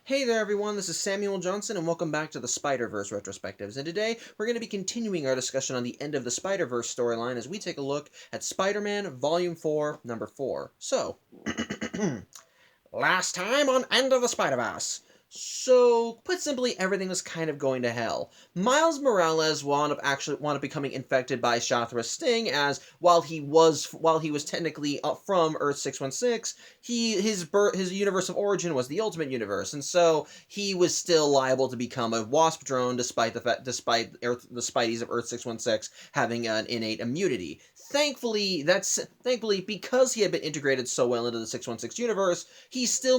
Hey there everyone, this is Samuel Johnson and welcome back to the Spider-Verse Retrospectives, and today we're going to be continuing our discussion on the End of the Spider-Verse storyline as we take a look at Spider-Man Volume 4, Number 4. So, last time on End of the Spider-Verse. So, put simply, everything was kind of going to hell. Miles Morales wound up becoming infected by Shathra's sting, as while he was technically from Earth 616, his universe of origin was the Ultimate Universe, and so he was still liable to become a Wasp drone, despite the Spideys of Earth 616 having an innate immunity. Thankfully, because he had been integrated so well into the 616 universe, he still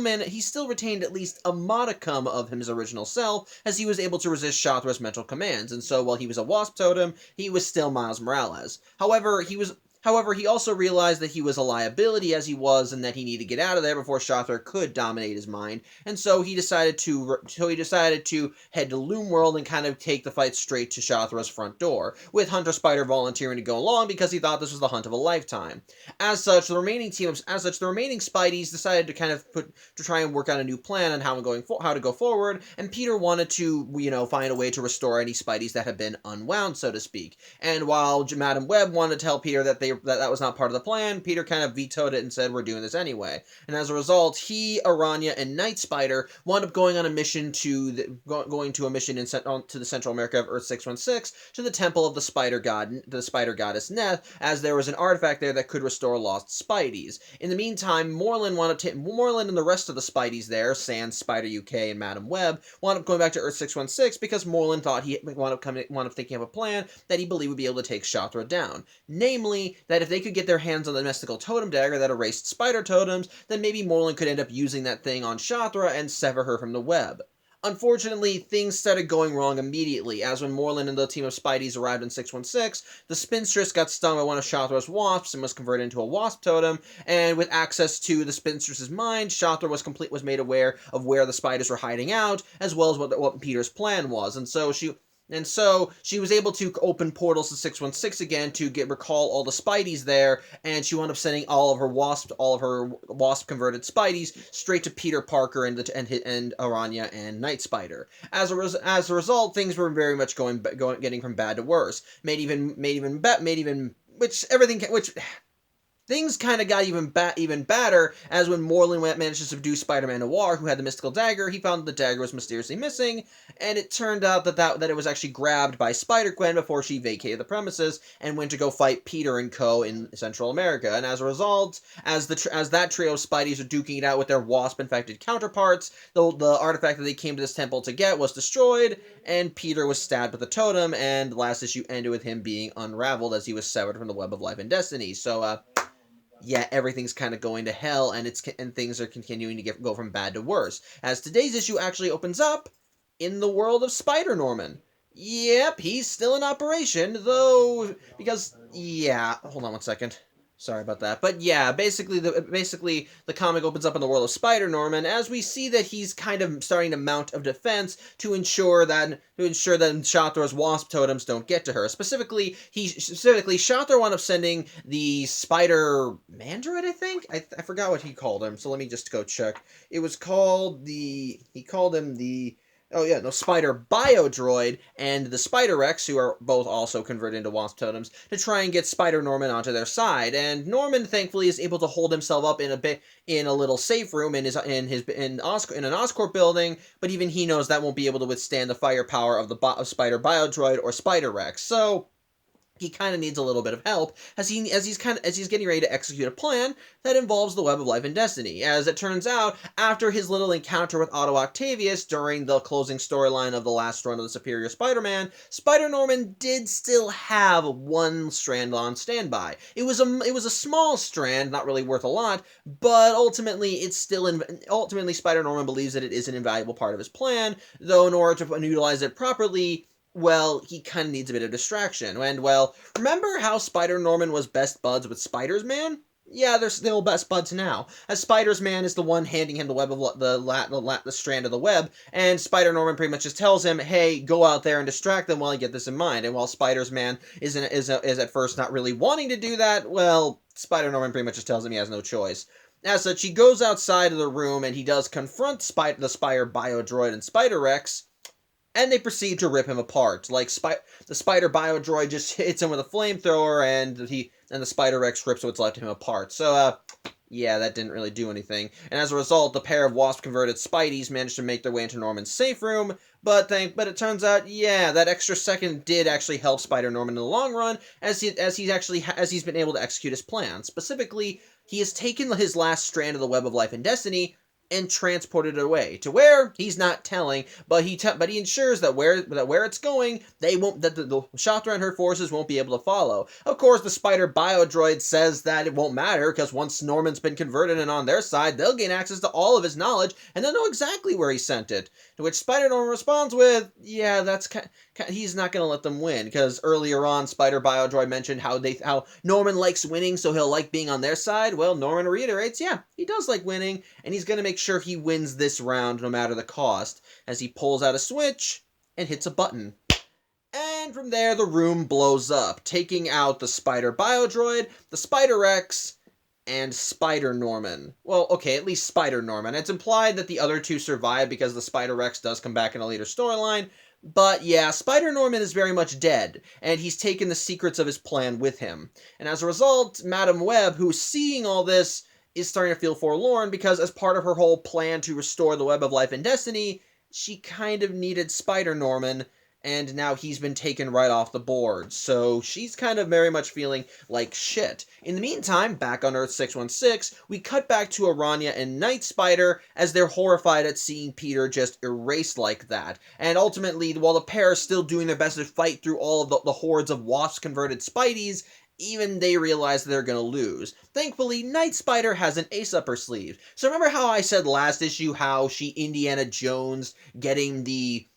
retained at least a modicum of his original self, as he was able to resist Shathra's mental commands, and so while he was a Wasp totem, he was still Miles Morales. However, he also realized that he was a liability as he was, and that he needed to get out of there before Shathra could dominate his mind. And so he decided to head to Loom World and kind of take the fight straight to Shathra's front door, with Hunter Spider volunteering to go along because he thought this was the hunt of a lifetime. As such, the remaining Spideys decided to try and work out a new plan on how to go forward. And Peter wanted to, find a way to restore any Spideys that had been unwound, so to speak. And while Madam Web wanted to tell Peter that was not part of the plan, Peter kind of vetoed it and said, "We're doing this anyway." And as a result, he, Aranya, and Night Spider wound up going on a mission to the Central America of Earth 616 to the Temple of the Spider Goddess Neth, as there was an artifact there that could restore lost Spideys. In the meantime, Moreland and the rest of the Spideys there, Sans, Spider UK, and Madam Web, wound up going back to Earth 616 because Moreland thought he wound up thinking of a plan that he believed would be able to take Shathra down. Namely, that if they could get their hands on the mystical totem dagger that erased spider totems, then maybe Moreland could end up using that thing on Shathra and sever her from the web. Unfortunately, things started going wrong immediately, as when Moreland and the team of Spideys arrived in 616, the Spinstress got stung by one of Shathra's wasps and was converted into a wasp totem, and with access to the Spinstress's mind, Shathra was made aware of where the spiders were hiding out, as well as what Peter's plan was, and so she was able to open portals to 616 again to recall all the Spideys there, and she wound up sending all of her wasp converted Spideys straight to Peter Parker and Aranya and Night Spider. As a result, things were very much getting from bad to worse. Things kind of got even badder, as when Moreland managed to subdue Spider-Man Noir, who had the mystical dagger. He found the dagger was mysteriously missing, and it turned out that it was actually grabbed by Spider-Gwen before she vacated the premises and went to go fight Peter and co. in Central America. And as a result, as that trio of Spideys are duking it out with their wasp-infected counterparts, the artifact that they came to this temple to get was destroyed, and Peter was stabbed with a totem, and the last issue ended with him being unraveled as he was severed from the web of life and destiny. So, yeah, everything's kind of going to hell, and things are continuing to go from bad to worse. As today's issue actually opens up in the world of Spider-Norman. Yep, he's still in operation, though, because, yeah, hold on one second. Sorry about that. But yeah, basically the comic opens up in the world of Spider-Norman, as we see that he's kind of starting to mount a defense to ensure that Shathra's wasp totems don't get to her. Specifically, Shathra wound up sending the Spider Mandroid, I think? I forgot what he called him, so let me just go check. It was called he called him the Spider Biodroid and the Spider Rex, who are both also converted into wasp totems, to try and get Spider-Norman onto their side. And Norman, thankfully, is able to hold himself up in a little safe room in an Oscorp building, but even he knows that won't be able to withstand the firepower of the Spider Biodroid or Spider Rex. So he kind of needs a little bit of help as he's getting ready to execute a plan that involves the Web of Life and Destiny. As it turns out, after his little encounter with Otto Octavius during the closing storyline of the last run of the Superior Spider-Man, Spider-Norman did still have one strand on standby. It was a small strand, not really worth a lot, but ultimately Spider-Norman believes that it is an invaluable part of his plan, though in order to utilize it properly, well, he kind of needs a bit of distraction. And, well, remember how Spider-Norman was best buds with Spiders-Man? Yeah, they're still best buds now, as Spiders-Man is the one handing him the web of the strand of the web, and Spider-Norman pretty much just tells him, hey, go out there and distract them while I get this in mind. And while Spiders-Man is at first not really wanting to do that, well, Spider-Norman pretty much just tells him he has no choice. As such, he goes outside of the room and he does confront the Spider Biodroid and Spider-Rex, and they proceed to rip him apart. Like, the Spider Biodroid just hits him with a flamethrower, and the Spider-Rex rips what's left of him apart. So, yeah, that didn't really do anything. And as a result, the pair of wasp-converted Spideys managed to make their way into Norman's safe room, but it turns out, yeah, that extra second did actually help Spider-Norman in the long run, as he's been able to execute his plan. Specifically, he has taken his last strand of the Web of Life and Destiny and transported it away to where he's not telling, but he ensures that where it's going, they won't that the Shathra and her forces won't be able to follow. Of course, the Spider Biodroid says that it won't matter because once Norman's been converted and on their side, they'll gain access to all of his knowledge and they'll know exactly where he sent it. To which Spider Norman responds with, "Yeah, that's he's not going to let them win because earlier on, Spider Biodroid mentioned how Norman likes winning, so he'll like being on their side." Well, Norman reiterates, yeah, he does like winning, and he's going to make sure he wins this round no matter the cost, as he pulls out a switch and hits a button. And from there, the room blows up, taking out the Spider Biodroid, the Spider-Rex, and Spider-Norman. Well, okay, at least Spider-Norman. It's implied that the other two survive because the Spider-Rex does come back in a later storyline, but yeah, Spider-Norman is very much dead, and he's taken the secrets of his plan with him. And as a result, Madame Web, who's seeing all this, is starting to feel forlorn because as part of her whole plan to restore the Web of Life and Destiny, she kind of needed Spider-Norman, and now he's been taken right off the board. So she's kind of very much feeling like shit. In the meantime, back on Earth 616, we cut back to Aranya and Night Spider as they're horrified at seeing Peter just erased like that. And ultimately, while the pair are still doing their best to fight through all of the hordes of wasp-converted Spideys, even they realize they're going to lose. Thankfully, Night Spider has an ace up her sleeve. So remember how I said last issue how she Indiana Jones getting the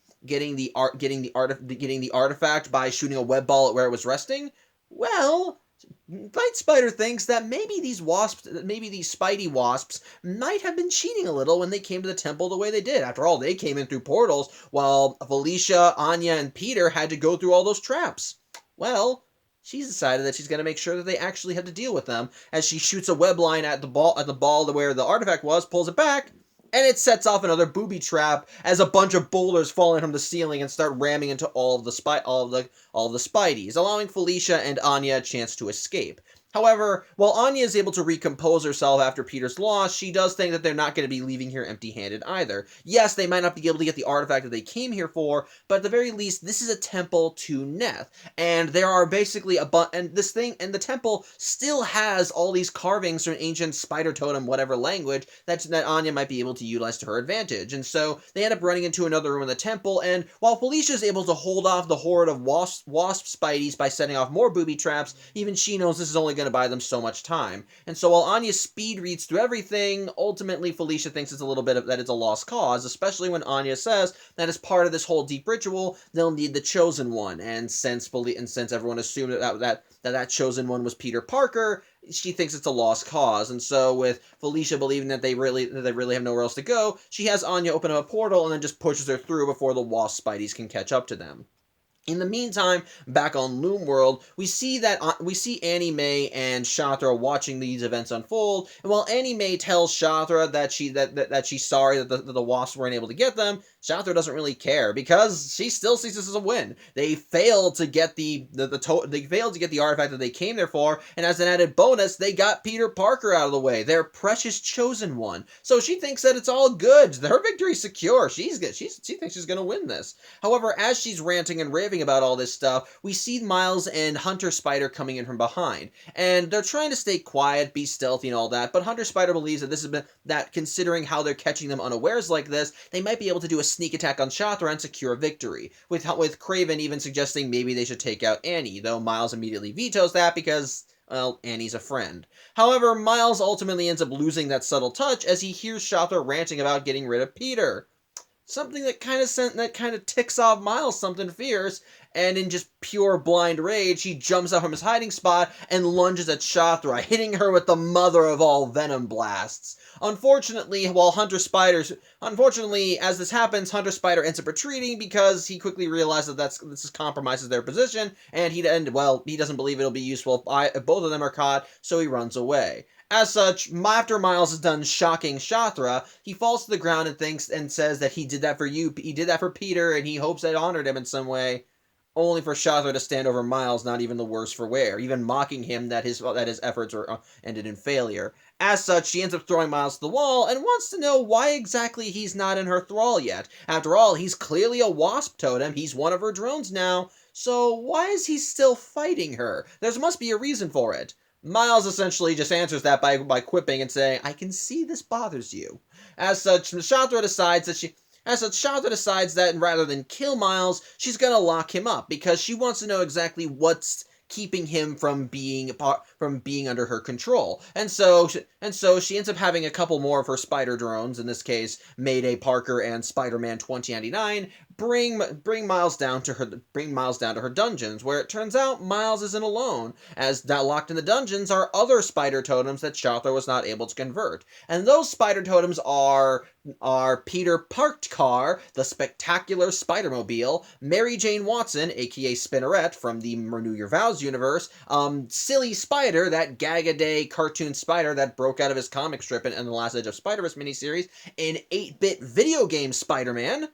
artifact by shooting a web ball at where it was resting? Well, Night Spider thinks that maybe these Spidey wasps might have been cheating a little when they came to the temple the way they did. After all, they came in through portals, while Felicia, Anya, and Peter had to go through all those traps. Well, she's decided that she's going to make sure that they actually have to deal with them, as she shoots a web line at the ball where the artifact was, pulls it back, and it sets off another booby trap as a bunch of boulders fall in from the ceiling and start ramming into all of the Spideys, allowing Felicia and Anya a chance to escape. However, while Anya is able to recompose herself after Peter's loss, she does think that they're not going to be leaving here empty-handed either. Yes, they might not be able to get the artifact that they came here for, but at the very least, this is a temple to Neth, and there are basically the temple still has all these carvings from ancient spider totem, whatever language, that Anya might be able to utilize to her advantage. And so they end up running into another room in the temple, and while Felicia is able to hold off the horde of wasp Spideys by setting off more booby traps, even she knows this is only going to buy them so much time. And so while Anya speed reads through everything, ultimately Felicia thinks it's a little bit of that it's a lost cause, especially when Anya says that as part of this whole deep ritual, they'll need the Chosen One. And since everyone assumed that Chosen One was Peter Parker, she thinks it's a lost cause. And so with Felicia believing that they really have nowhere else to go, she has Anya open up a portal and then just pushes her through before the Wasp Spideys can catch up to them. In the meantime, back on Loom World, we see Annie Mae and Shathra watching these events unfold, and while Annie Mae tells Shathra that she's sorry that the Wasps weren't able to get them, Shathra doesn't really care because she still sees this as a win. They failed to get the artifact that they came there for, and as an added bonus, they got Peter Parker out of the way, their precious Chosen One. So she thinks that it's all good. Her victory's secure. She thinks she's going to win this. However, as she's ranting and raving about all this stuff, we see Miles and Hunter Spider coming in from behind, and they're trying to stay quiet, be stealthy, and all that. But Hunter Spider believes that considering how they're catching them unawares like this, they might be able to do a sneak attack on Shathra and secure a victory. With Craven even suggesting maybe they should take out Annie, though Miles immediately vetoes that because, well, Annie's a friend. However, Miles ultimately ends up losing that subtle touch as he hears Shathra ranting about getting rid of Peter. Something that kind of ticks off Miles something fierce, and in just pure blind rage, he jumps out from his hiding spot and lunges at Shathra, hitting her with the mother of all venom blasts. Unfortunately, as this happens, Hunter Spider ends up retreating because he quickly realizes that this compromises their position, and he doesn't believe it'll be useful if both of them are caught, so he runs away. As such, after Miles is done shocking Shathra, he falls to the ground and thinks and says that he did that for you, he did that for Peter, and he hopes that honored him in some way. Only for Shathra to stand over Miles, not even the worse for wear, even mocking him that his efforts were ended in failure. As such, she ends up throwing Miles to the wall and wants to know why exactly he's not in her thrall yet. After all, he's clearly a wasp totem. He's one of her drones now. So why is he still fighting her? There must be a reason for it. Miles essentially just answers that by quipping and saying, "I can see this bothers you." As such, Shathra decides that Shathra decides that rather than kill Miles, she's gonna lock him up because she wants to know exactly what's keeping him from being under her control. And so she ends up having a couple more of her spider drones, in this case Mayday, Parker, and Spider-Man 2099, bring Miles down to her dungeons, where it turns out Miles isn't alone, as locked in the dungeons are other spider totems that Shathra was not able to convert. And those spider totems are Peter Parked Car, the spectacular Spider-Mobile, Mary Jane Watson, aka Spinneret from the Renew Your Vows universe, Silly Spider, that gag-a-day cartoon spider that broke out of his comic strip in the Last Edge of Spider-Verse miniseries, an 8-bit video game Spider-Man,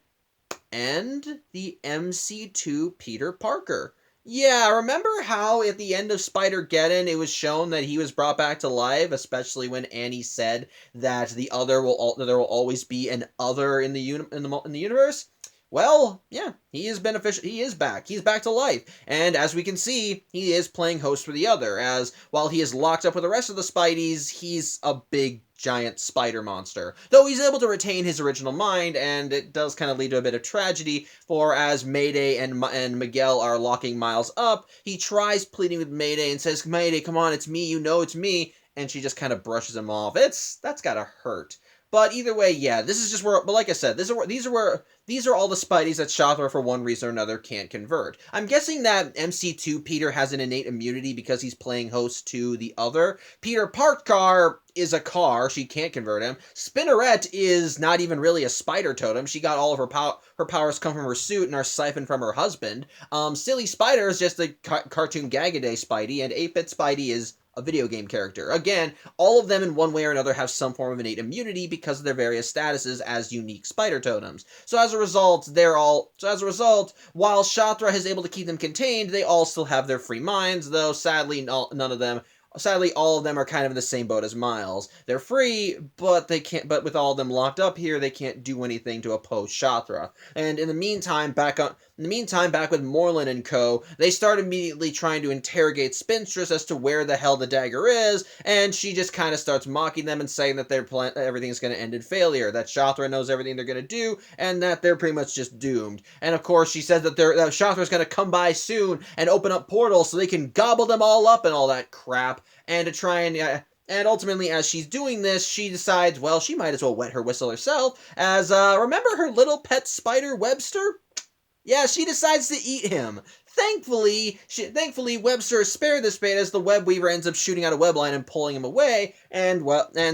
and the MC2 Peter Parker. Yeah, remember how at the end of Spider-Geddon it was shown that he was brought back to life, especially when Annie said that there will always be an other in the universe? Well, yeah, he is beneficial. He is back. He's back to life. And as we can see, he is playing host for the other, as while he is locked up with the rest of the Spideys, he's a big giant spider monster. Though he's able to retain his original mind, and it does kind of lead to a bit of tragedy, for as Mayday and Miguel are locking Miles up, he tries pleading with Mayday and says, "Mayday, come on, it's me, you know it's me," and she just kind of brushes him off. That's gotta hurt. But either way, yeah, this is just where, but like I said, these are all the Spideys that Shathra, for one reason or another, can't convert. I'm guessing that MC2 Peter has an innate immunity because he's playing host to the other. Peter Parked Car is a car, she can't convert him. Spinneret is not even really a spider totem. She got all of her powers come from her suit and are siphoned from her husband. Silly Spider is just a cartoon gag-a-day Spidey, and 8-bit Spidey is a video game character. Again, all of them in one way or another have some form of innate immunity because of their various statuses as unique spider totems. So as a result, while Shathra is able to keep them contained, they all still have their free minds, though sadly all of them are kind of in the same boat as Miles. They're free, but with all of them locked up here, they can't do anything to oppose Shathra. And in the meantime, back with Moreland and co., they start immediately trying to interrogate Spinstress as to where the hell the dagger is, and she just kind of starts mocking them and saying that everything's going to end in failure, that Shathra knows everything they're going to do, and that they're pretty much just doomed. And of course, she says that Shathra's going to come by soon and open up portals so they can gobble them all up and all that crap, and to try and ultimately, as she's doing this, she decides, well, she might as well wet her whistle herself, as, remember her little pet spider, Webster? Yeah, she decides to eat him. Thankfully, Webster is spared this fate as the web weaver ends up shooting out a web line and pulling him away, and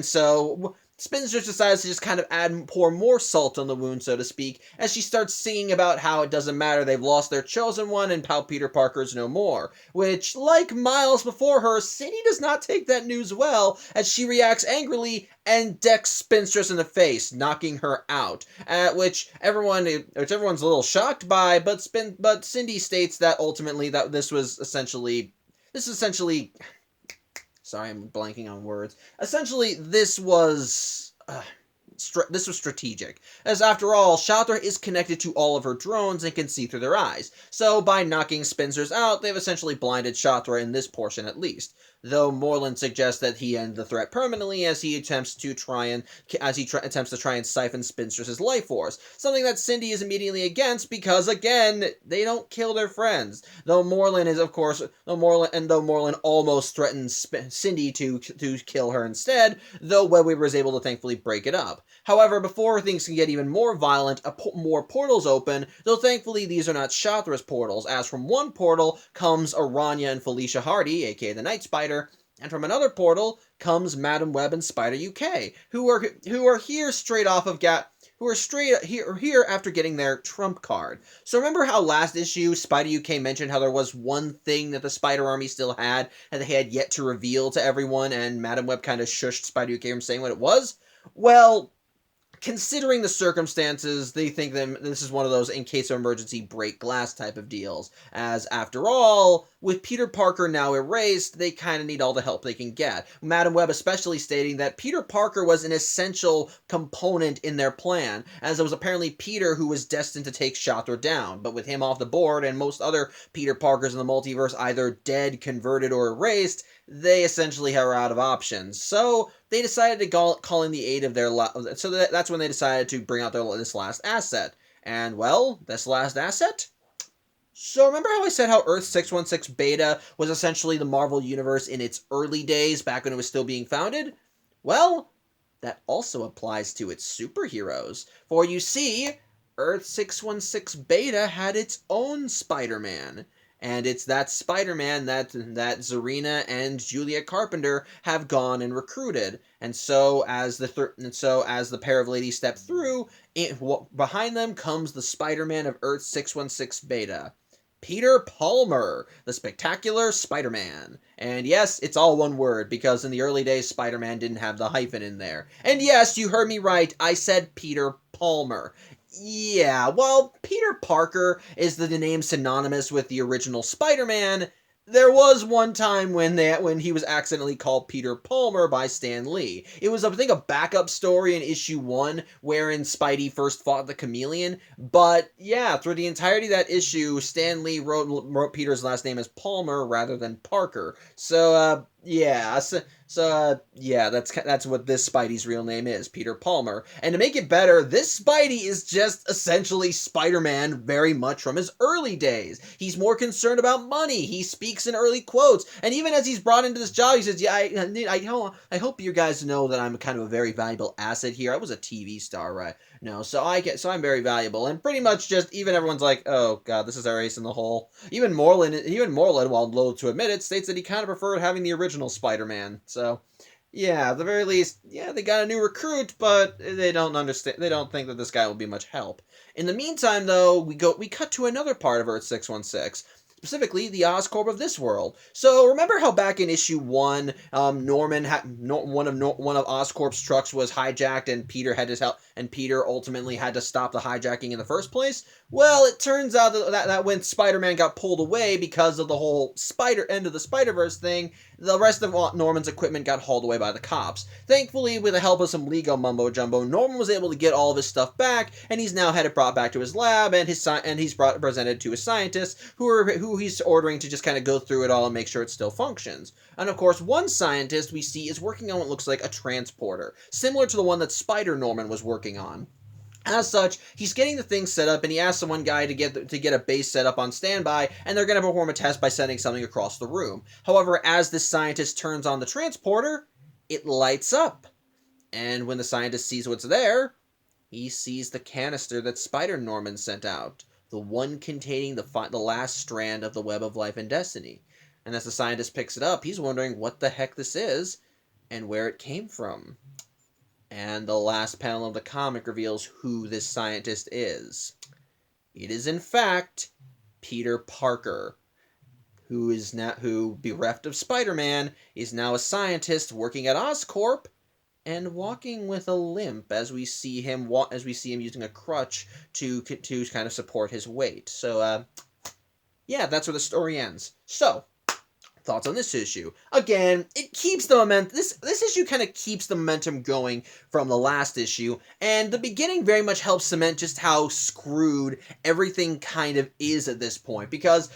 so Spinster decides to just kind of pour more salt on the wound, so to speak, as she starts singing about how it doesn't matter, they've lost their chosen one, and how Peter Parker's no more. Which, like Miles before her, Cindy does not take that news well, as she reacts angrily and decks Spinstress in the face, knocking her out. Which everyone's a little shocked by, but Cindy states that ultimately that this was essentially. Sorry, I'm blanking on words. Essentially, this was strategic, as after all, Shathra is connected to all of her drones and can see through their eyes. So by knocking Spinsters out, they've essentially blinded Shathra in this portion at least. Though Moreland suggests that he end the threat permanently as he attempts to try and siphon Spinstress' life force, something that Cindy is immediately against because, again, they don't kill their friends. Though Moreland almost threatens Cindy to kill her instead, though Webweaver is able to thankfully break it up. However, before things can get even more violent, more portals open, though thankfully these are not Shathra's portals, as from one portal comes Aranya and Felicia Hardy, aka the Night Spider, and from another portal comes Madam Web and Spider UK, who are here straight off of who are straight here after getting their trump card. So remember how last issue Spidey UK mentioned how there was one thing that the Spider Army still had and they had yet to reveal to everyone, and Madam Web kind of shushed Spidey UK from saying what it was? Well, considering the circumstances, they think that this is one of those in case of emergency break glass type of deals. As after all, with Peter Parker now erased, they kind of need all the help they can get. Madam Web especially stating that Peter Parker was an essential component in their plan, as it was apparently Peter who was destined to take Shathra down. But with him off the board and most other Peter Parkers in the multiverse either dead, converted, or erased, they essentially are out of options. So they decided to call in the aid of their... that's when they decided to bring out this last asset. And, well, this last asset? So remember how I said how Earth 616 Beta was essentially the Marvel Universe in its early days, back when it was still being founded? Well, that also applies to its superheroes. For you see, Earth 616 Beta had its own Spider-Man. And it's that Spider-Man that Zarina and Julia Carpenter have gone and recruited. And so as the pair of ladies step through, behind them comes the Spider-Man of Earth 616 Beta. Peter Palmer, the spectacular Spider-Man. And yes, it's all one word, because in the early days, Spider-Man didn't have the hyphen in there. And yes, you heard me right, I said Peter Palmer. Yeah, well, Peter Parker is the name synonymous with the original Spider-Man. There was one time when he was accidentally called Peter Palmer by Stan Lee. It was, I think, a backup story in issue 1 wherein Spidey first fought the Chameleon. But yeah, through the entirety of that issue, Stan Lee wrote Peter's last name as Palmer rather than Parker. So yeah, that's what this Spidey's real name is, Peter Palmer. And to make it better, this Spidey is just essentially Spider-Man very much from his early days. He's more concerned about money. He speaks in early quotes, and even as he's brought into this job, he says, "Yeah, I hope you guys know that I'm kind of a very valuable asset here. I was a TV star, right? No, so I'm very valuable." And pretty much just even everyone's like, "Oh God, this is our ace in the hole." Even Moreland, while loath to admit it, states that he kind of preferred having the original Spider-Man. So, yeah, at the very least, yeah, they got a new recruit, but they don't understand. They don't think that this guy will be much help. In the meantime, though, we cut to another part of Earth 616. Specifically, the Oscorp of this world. So remember how back in issue 1, Norman one of Oscorp's trucks was hijacked, and Peter had to help, and Peter ultimately had to stop the hijacking in the first place? Well, it turns out that when Spider-Man got pulled away because of the whole end of the Spider-Verse thing, the rest of Norman's equipment got hauled away by the cops. Thankfully, with the help of some legal mumbo-jumbo, Norman was able to get all of his stuff back, and he's now had it brought back to his lab, and he's presented to his scientists, who he's ordering to just kind of go through it all and make sure it still functions. And of course, one scientist we see is working on what looks like a transporter, similar to the one that Spider-Norman was working on. As such, he's getting the thing set up, and he asks one guy to get a base set up on standby, and they're going to perform a test by sending something across the room. However, as this scientist turns on the transporter, it lights up. And when the scientist sees what's there, he sees the canister that Spider-Norman sent out, the one containing the last strand of the web of life and destiny. And as the scientist picks it up, he's wondering what the heck this is and where it came from. And the last panel of the comic reveals who this scientist is. It is, in fact, Peter Parker, who, bereft of Spider-Man, is now a scientist working at Oscorp and walking with a limp as we see him using a crutch to kind of support his weight. So, yeah, that's where the story ends. So, thoughts on this issue? Again, it keeps the momentum. This issue kind of keeps the momentum going from the last issue, and the beginning very much helps cement just how screwed everything kind of is at this point. Because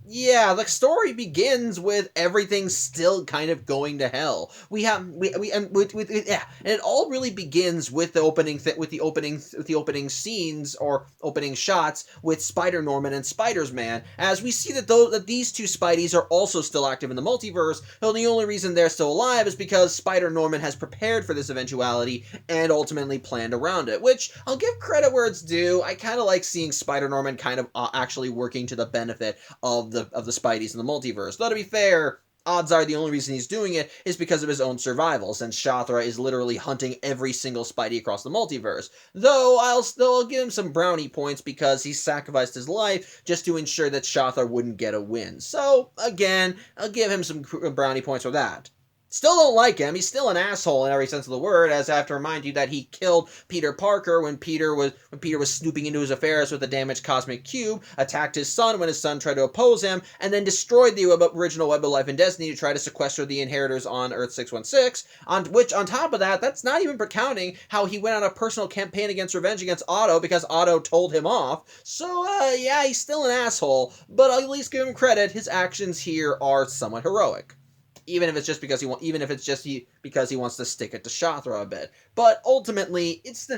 yeah, the story begins with everything still kind of going to hell. And it all really begins with the opening scenes or opening shots with Spider-Norman and Spider-Man, as we see that these two Spideys are also still active in the multiverse, though the only reason they're still alive is because Spider-Norman has prepared for this eventuality and ultimately planned around it, which I'll give credit where it's due. I kind of like seeing Spider-Norman kind of actually working to the benefit of the Spideys in the multiverse. Though to be fair, odds are the only reason he's doing it is because of his own survival, since Shathra is literally hunting every single Spidey across the multiverse. Though I'll give him some brownie points because he sacrificed his life just to ensure that Shathra wouldn't get a win. So, again, I'll give him some brownie points for that. Still don't like him. He's still an asshole in every sense of the word, as I have to remind you that he killed Peter Parker when Peter was snooping into his affairs with a damaged cosmic cube, attacked his son when his son tried to oppose him, and then destroyed the original Web of Life and Destiny to try to sequester the inheritors on Earth 616, on top of that, that's not even recounting how he went on a personal campaign revenge against Otto because Otto told him off. So, yeah, he's still an asshole, but I'll at least give him credit. His actions here are somewhat heroic. Even if it's just because because he wants to stick it to Shathra a bit. But ultimately, his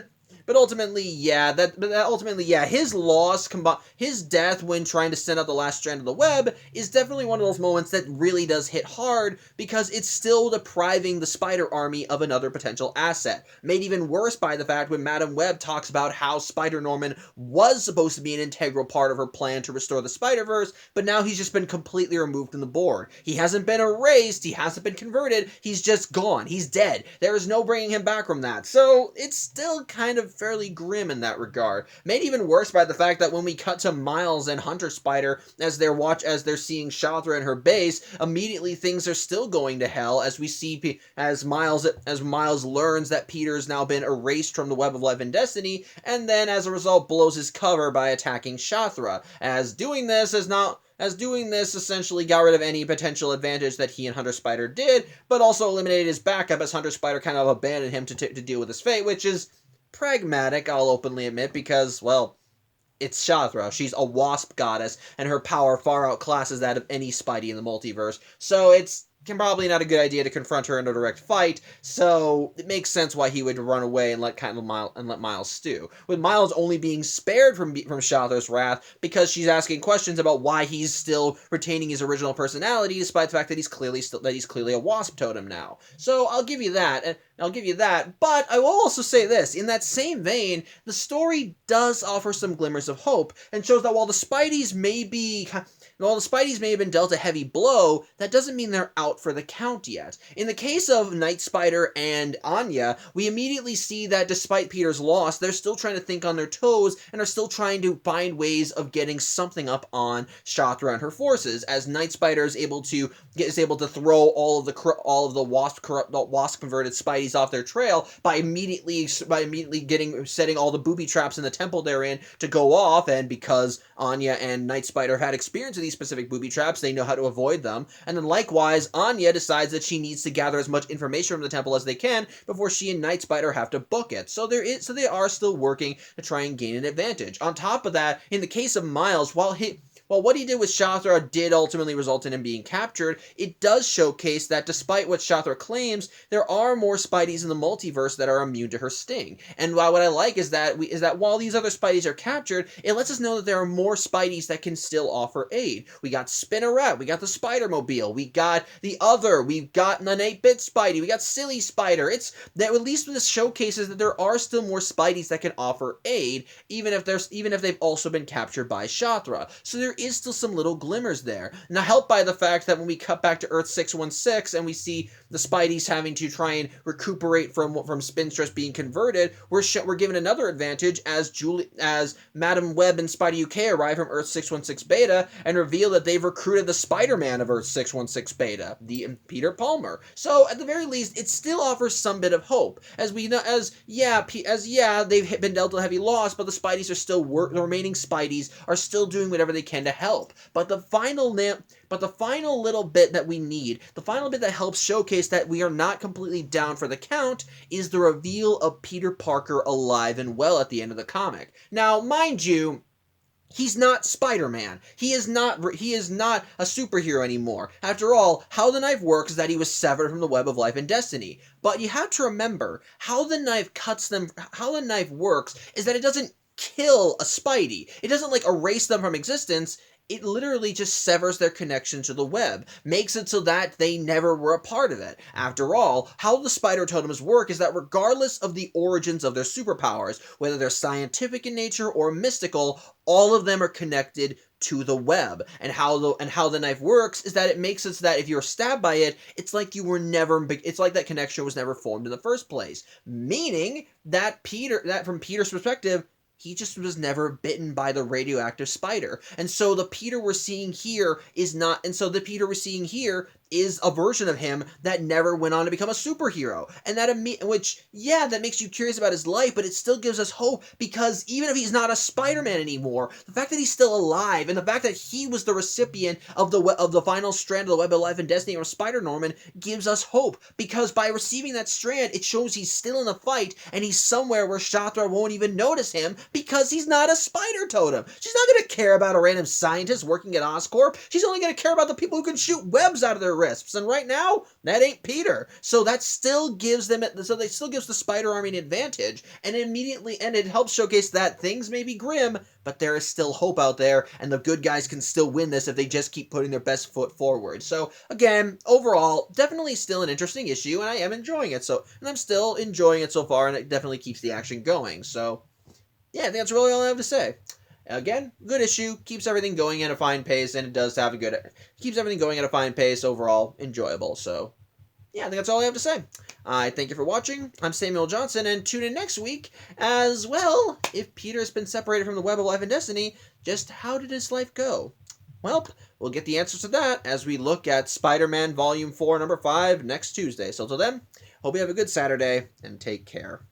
loss, his death when trying to send out the last strand of the web is definitely one of those moments that really does hit hard because it's still depriving the Spider Army of another potential asset. Made even worse by the fact when Madam Web talks about how Spider-Norman was supposed to be an integral part of her plan to restore the Spider-Verse, but now he's just been completely removed from the board. He hasn't been erased, he hasn't been converted, he's just gone. He's dead. There is no bringing him back from that. So it's still kind of fairly grim in that regard. Made even worse by the fact that when we cut to Miles and Hunter Spider as they're seeing Shathra in her base, immediately things are still going to hell as we see as Miles learns that Peter's now been erased from the Web of Life and Destiny, and then as a result blows his cover by attacking Shathra. As doing this essentially got rid of any potential advantage that he and Hunter Spider did, but also eliminated his backup as Hunter Spider kind of abandoned him to deal with his fate, which is pragmatic, I'll openly admit, because, well, it's Shathra. She's a wasp goddess, and her power far outclasses that of any Spidey in the multiverse, so it's probably not a good idea to confront her in a direct fight, so it makes sense why he would run away and let Miles stew. With Miles only being spared from Shathra's wrath because she's asking questions about why he's still retaining his original personality, despite the fact that he's clearly a wasp totem now. So I'll give you that. But I will also say this, in that same vein, the story does offer some glimmers of hope, and shows that while the Spideys may have been dealt a heavy blow, that doesn't mean they're out for the count yet. In the case of Night Spider and Anya, we immediately see that despite Peter's loss, they're still trying to think on their toes, and are still trying to find ways of getting something up on Shathra and her forces, as Night Spider is able to throw all of the wasp converted Spideys off their trail by immediately setting all the booby traps in the temple they're in to go off, and because Anya and Night Spider had experience with these specific booby traps, they know how to avoid them. And then likewise, Anya decides that she needs to gather as much information from the temple as they can before she and Night Spider have to book it. So they are still working to try and gain an advantage. On top of that, in the case of Miles, while what he did with Shathra did ultimately result in him being captured, it does showcase that despite what Shathra claims, there are more Spideys in the multiverse that are immune to her sting. And what I like is that while these other Spideys are captured, it lets us know that there are more Spideys that can still offer aid. We got Spinneret, we got the Spider-Mobile, we've got the 8-bit Spidey, we got Silly Spider. It's that at least this showcases that there are still more Spideys that can offer aid, even if they've also been captured by Shathra. So there is still some little glimmers there. Now, helped by the fact that when we cut back to Earth 616 and we see the Spideys having to try and recuperate from Spinstress being converted, we're given another advantage as Madam Web and Spidey UK arrive from Earth 616 Beta and reveal that they've recruited the Spider-Man of Earth 616 Beta, the Peter Palmer. So at the very least, it still offers some bit of hope, as we know, they've been dealt a heavy loss, but the Spideys are still the remaining Spideys are still doing whatever they can to help. But the final little bit that we need, the final bit that helps showcase that we are not completely down for the count, is the reveal of Peter Parker alive and well at the end of the comic. Now, mind you, he's not Spider-Man. He is not a superhero anymore. After all, how the knife works is that he was severed from the Web of Life and Destiny. But you have to remember, how the knife works is that it doesn't kill a Spidey. It doesn't, erase them from existence. it literally just severs their connection to the web, makes it so that they never were a part of it. After all, how the spider totems work is that regardless of the origins of their superpowers, whether they're scientific in nature or mystical, all of them are connected to the web. And how the knife works is that it makes it so that if you're stabbed by it, it's like it's like that connection was never formed in the first place. Meaning that from Peter's perspective, he just was never bitten by the radioactive spider. And so the Peter we're seeing here is a version of him that never went on to become a superhero. And that that makes you curious about his life, but it still gives us hope, because even if he's not a Spider-Man anymore, the fact that he's still alive and the fact that he was the recipient of the final strand of the Web of Life and Destiny from Spider-Norman gives us hope, because by receiving that strand, it shows he's still in the fight and he's somewhere where Shathra won't even notice him because he's not a spider totem. She's not going to care about a random scientist working at Oscorp. She's only going to care about the people who can shoot webs out of their wrists. And right now, that ain't Peter. So that still gives the Spider Army an advantage, and it helps showcase that things may be grim, but there is still hope out there, and the good guys can still win this if they just keep putting their best foot forward. So again, overall, definitely still an interesting issue, and I am enjoying it. And I'm still enjoying it so far, and it definitely keeps the action going. So yeah, I think that's really all I have to say. Again, good issue, keeps everything going at a fine pace, and keeps everything going at a fine pace, overall enjoyable. So yeah, I think that's all I have to say. I thank you for watching. I'm Samuel Johnson, and tune in next week as well. If Peter has been separated from the Web of Life and Destiny, just how did his life go? Well, we'll get the answers to that as we look at Spider-Man Volume 4, Number 5 next Tuesday. So till then, hope you have a good Saturday, and take care.